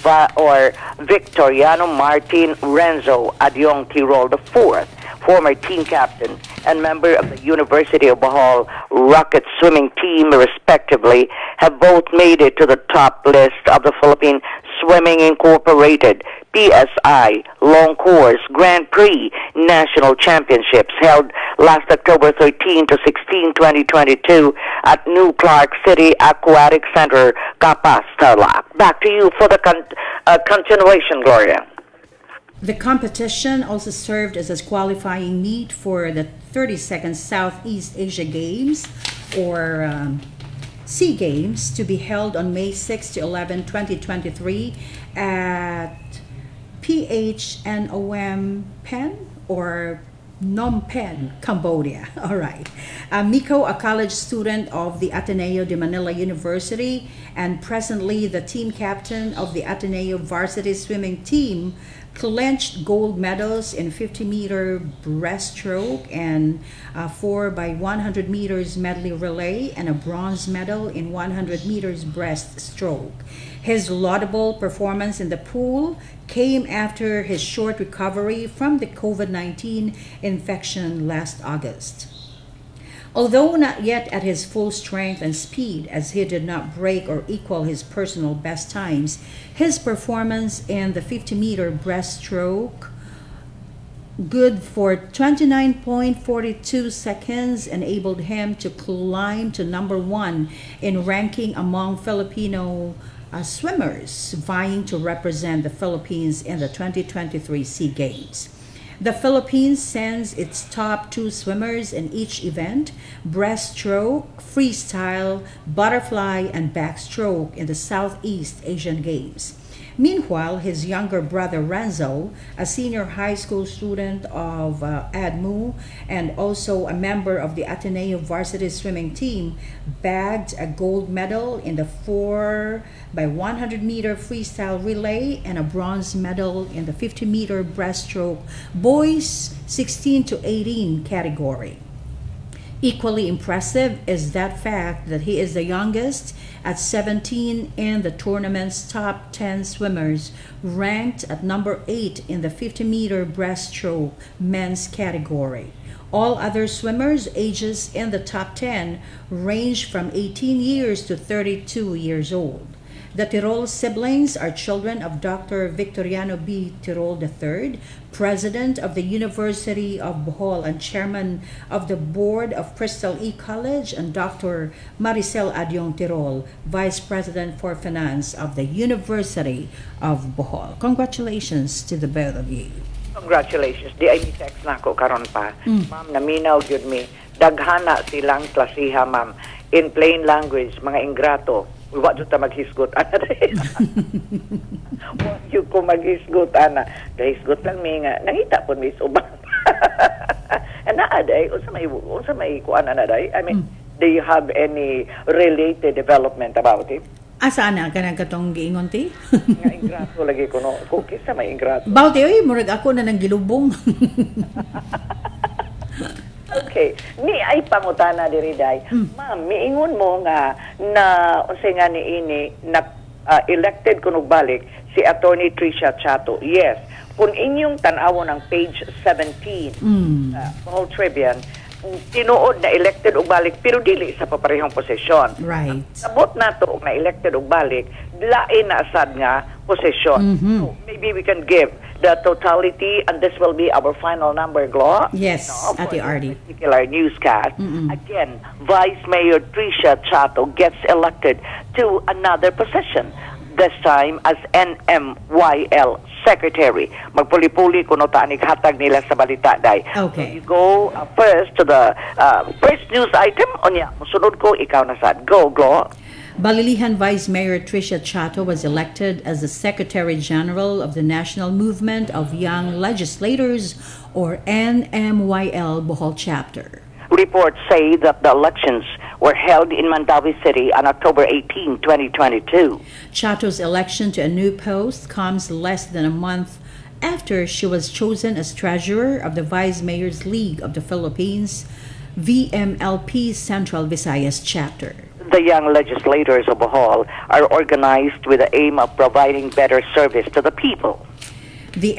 Victoriano Martin Renzo Adyong Tirol IV, former team captain and member of the University of Bohol rocket swimming team respectively, have both made it to the top list of the Philippine Swimming Incorporated PSI Long Course Grand Prix National Championships held last October 13 to 16, 2022 at New Clark City Aquatic Center, Capas, Tarlac. Back to you for the continuation, Gloria.
The competition also served as a qualifying meet for the 32nd Southeast Asia Games, or SEA Games, to be held on May 6 to 11, 2023 at PHNOM Pen, or Phnom Penh, Cambodia. All right. Miko, a college student of the Ateneo de Manila University and presently the team captain of the Ateneo varsity swimming team, clinched gold medals in 50-meter breaststroke and 4 by 100 meters medley relay, and a bronze medal in 100 meters breaststroke. His laudable performance in the pool came after his short recovery from the COVID-19 infection last August. Although not yet at his full strength and speed, as he did not break or equal his personal best times, his performance in the 50-meter breaststroke, good for 29.42 seconds, enabled him to climb to number 1 in ranking among Filipino swimmers vying to represent the Philippines in the 2023 SEA Games. The Philippines sends its top 2 swimmers in each event: breaststroke, freestyle, butterfly, and backstroke in the Southeast Asian Games. Meanwhile, his younger brother Renzo, a senior high school student of ADMU and also a member of the Ateneo varsity swimming team, bagged a gold medal in the 4 by 100 meter freestyle relay and a bronze medal in the 50 meter breaststroke boys 16 to 18 category. Equally impressive is that fact that he is the youngest at 17 in the tournament's top 10 swimmers, ranked at number 8 in the 50-meter breaststroke men's category. All other swimmers' ages in the top 10 range from 18 years to 32 years old. The Tirol siblings are children of Dr. Victoriano B. Tirol III, President of the University of Bohol and Chairman of the Board of Crystal E. College, and Dr. Maricel Adyong Tirol, Vice President for Finance of the University of Bohol. Congratulations to the both of you.
Congratulations. Di ay text na ako karon pa. Ma'am, naminaw gyud mi. Daghana silang klasiha, ma'am. In plain language, mga ingrato. Wa jud ta maghisgot ana. Wa jud ko maghisgot ana. Hisgot lang mi nga nangita pud mi suban. Ana aday unsa may kuan ana day? I mean, do you have any related development about it?
Asa na kanang katong giingon ti?
Nga ingrato lagi ko no. Kung kisa may ingrato.
Bawti oy, murag ako na nang gilubong.
Okay. Ni ay pangutana diri day. Ma'am, miingon mo nga na unsay nga niini na elected kuno balik si Attorney Tricia Chato. Yes. Kung inyong tan-awon ang page 17 Bohol Tribune, tinuod na elected og balik pero dili sa paparehong posisyon.
Right.
Sabot nato na elected og balik, lain na asad nga posisyon. So maybe we can give the totality, and this will be our final number, Glo.
Yes, Ate Ardy.
Particular newscast. Again, Vice Mayor Tricia Chato gets elected to another position, this time as NMYL Secretary. Magpuli-puli kuno tanig hatag nila sa balita day.
Okay.
So you go first to the first news item. Onya, musunod ko, ikaw na sad. Go, Glo.
Balilihan Vice Mayor Tricia Chato was elected as the Secretary General of the National Movement of Young Legislators, or NMYL Bohol Chapter.
Reports say that the elections were held in Mandawi City on October 18, 2022.
Chato's election to a new post comes less than a month after she was chosen as treasurer of the Vice Mayors League of the Philippines, VMLP Central Visayas Chapter.
The young legislators of Bohol are organized with the aim of providing better service to the people.
The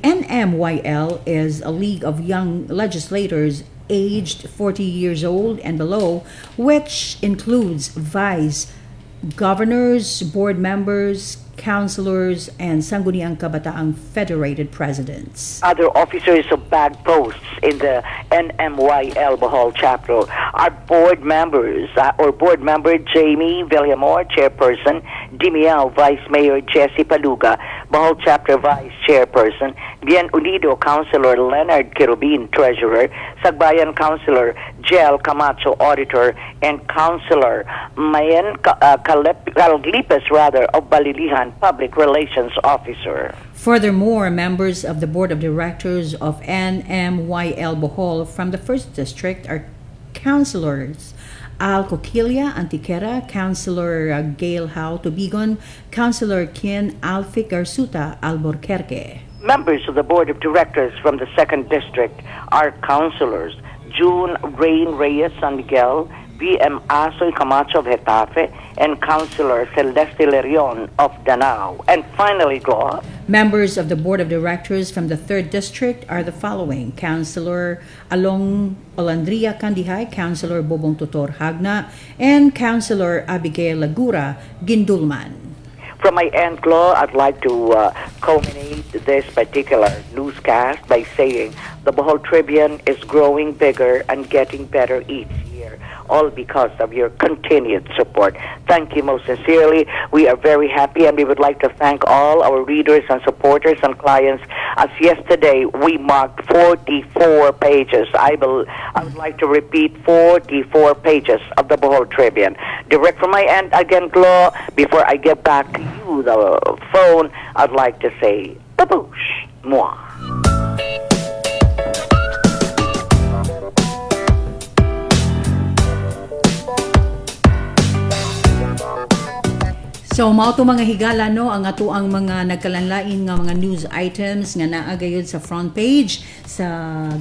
NMYL is a league of young legislators aged 40 years old and below, which includes vice governors, board members, councilors, and Sangguniang Kabataang Federated Presidents.
Other officers of bag posts in the NMYL Bohol chapter are board members, or board member Jamie Villamor, chairperson, Dimiao Vice Mayor Jesse Paluga, Bohol Chapter Vice Chairperson, Bien Unido Councilor Leonard Kirubin, Treasurer, Sagbayan Councilor Jel Camacho, Auditor, and Councilor Mayen Calipes of Balilihan, Public Relations Officer.
Furthermore, members of the Board of Directors of NMYL Bohol from the 1st District are Councilors Al Coquilla Antiquera, Councilor Gail Howe Tubigon, Councilor Ken Alfic Garsuta Alborquerque.
Members of the Board of Directors from the 2nd District are Councilors June Rain Reyes San Miguel, B.M. Asoy Camacho of Getafe, and Councilor Celeste Lerion of Danao. And finally, Glo,
members of the Board of Directors from the 3rd District are the following: Councilor Along Olandria Candihay, Councilor Bobong Tutor Hagna, and Councilor Abigail Lagura Gindulman.
From my end, Glo, I'd like to culminate this particular newscast by saying the Bohol Tribune is growing bigger and getting better each year, all because of your continued support. Thank you most sincerely. We are very happy, and we would like to thank all our readers and supporters and clients, as yesterday we marked 44 pages. I would like to repeat, 44 pages of the Bohol Tribune. Direct from my end, again, Glo, before I get back to you, the phone, I'd like to say, baboosh, moi.
So mao to mga higala no ang ato ang mga nagkalanlain nga mga news items nga naa gayud sa front page sa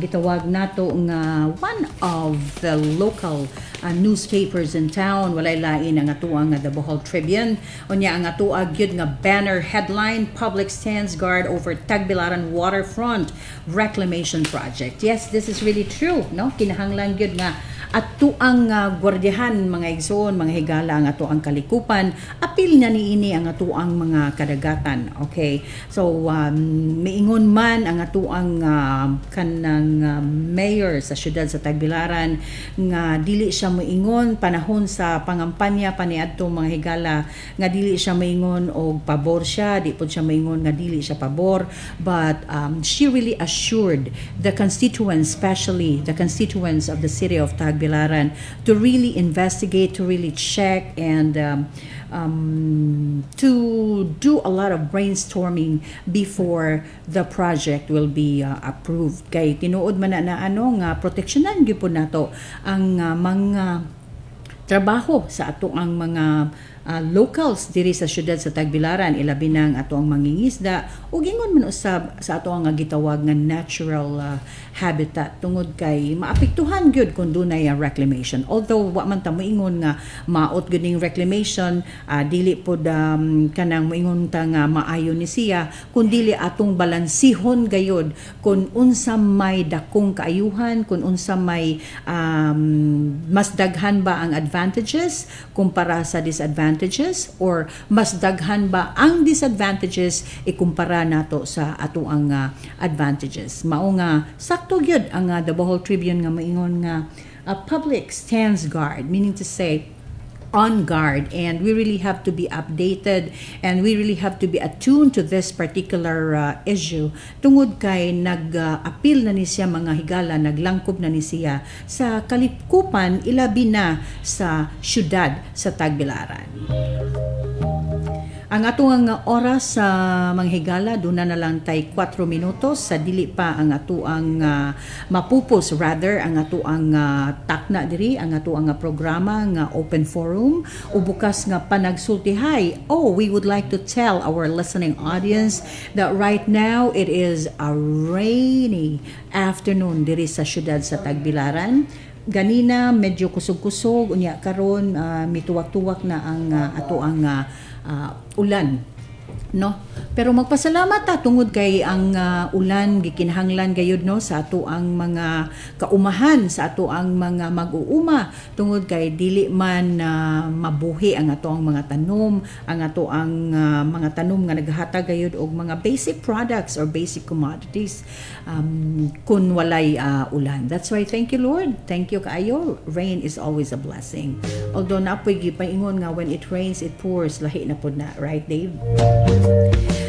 gitawag nato nga one of the local newspapers in town. Walay lain ang ato ang The Bohol Tribune. Unya ang ato gyud nga banner headline: Public stands guard over Tagbilaran waterfront reclamation project. Yes, this is really true, no? Kinahanglan gyud nga ato ang gwardiyahan mga igsoon, mga higala ang ato ang kalikupan, apil na niini ang ato ang mga kadagatan. Okay, so miingon man ang ato ang kanang mayor sa syudad sa Tagbilaran nga dili siya moingon panahon sa pangampanya paniadto mga higala nga dili siya moingon og pabor siya, di pud siya moingon nga dili siya pabor, but she really assured the constituents, especially the constituents of the city of Tagbilaran, to really investigate, to really check, and to do a lot of brainstorming before the project will be approved. Kay tinuod man na ano nga proteksyonan gyud pud nato ang mga trabaho sa ato ang mga locals diri sa syudad sa Tagbilaran, ilabi nang ato ang mangingisda ug ingon man usab sa ato ang gitawag nga natural habitat, tungod kay maapektuhan gyud kung dunay reclamation. Although wa man ta moingon nga maot gyud ning reclamation, dili pod kanang moingon ta nga maayo ni siya, kun dili atong balansihon gayud kung unsa may dakong kaayuhan, kung unsa may mas daghan ba ang advantages kumpara sa disadvantages, or mas daghan ba ang disadvantages ikumpara nato sa ato ang advantages. Mao nga sakto gyud ang The Bohol Tribune nga maingon nga public stands guard, meaning to say on guard, and we really have to be updated and we really have to be attuned to this particular issue, tungod kay nag-appeal na ni siya mga higala, naglangkob na ni siya sa kalikupan, ilabi na sa syudad sa Tagbilaran. Ang atong oras sa mga higala, doon na lang tay 4 minutos, sa dili pa ang ato ang mapupos, rather ang ato ang takna diri, ang ato ang programa nga open forum o bukas nga panagsultihay. We would like to tell our listening audience that right now it is a rainy afternoon diri sa syudad sa Tagbilaran. Ganina medyo kusog-kusog, unya karon mituwak-tuwak na ang ato ang ulan, no? Pero magpasalamat ta tungod kay ang ulan gikinahanglan gayud no sa ato ang mga kaumahan, sa ato ang mga mag-uuma, tungod kay dili man mabuhi ang ato ang mga tanom, ang ato ang mga tanom nga naghatag gayud og mga basic products or basic commodities kun walay ulan. That's why thank you Lord, thank you kaayo. Rain is always a blessing. Although napoy gipaingon nga when it rains it pours, lahi na pud na, right Dave?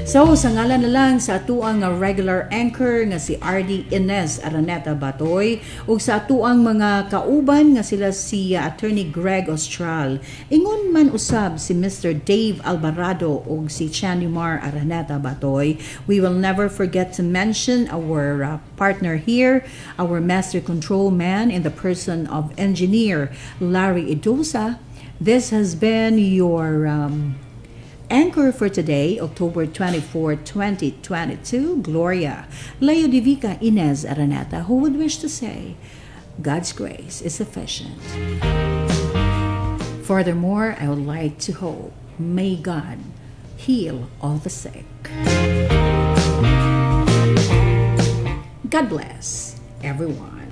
So, sa ngalan na lang sa atuang nga regular anchor nga si Ardy, Ines, Araneta-Batoy ug sa atuang mga kauban nga sila si Attorney Greg Austral. Ingon man usab si Mr. Dave Alvarado ug si Chanumar Araneta-Batoy. We will never forget to mention our partner here, our master control man in the person of Engineer Larry Idosa. This has been your anchor for today, October 24, 2022, Gloria, Leodivica, Ines, Araneta, who would wish to say, God's grace is sufficient. Furthermore, I would like to hope, may God heal all the sick. God bless everyone.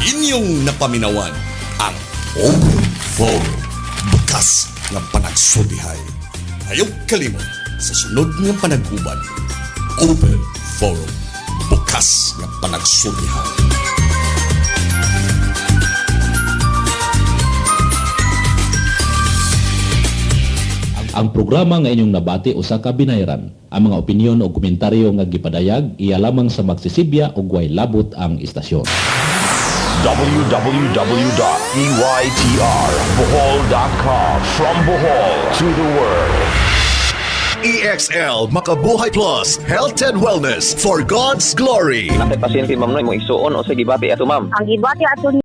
Inyong napaminawan ang Open Forum, bakas nga panagsulihay. Ayaw kalimot sa sunod nga panag-uban. Open Forum, bukas nga panagsulihay.
Ang programa nga inyong nabati usa ka binayran. Ang mga opinyon o komentaryo nga gipadayag iya lamang sa magsisibya ug way labot ang istasyon.
www.eytrbohol.com. From Bohol to the world.
EXL Makabuhay Plus Health and Wellness for God's Glory.
Nakay pasyente ma'am no, mo isuon o sa gibati ato ma'am.
Ang gibati ato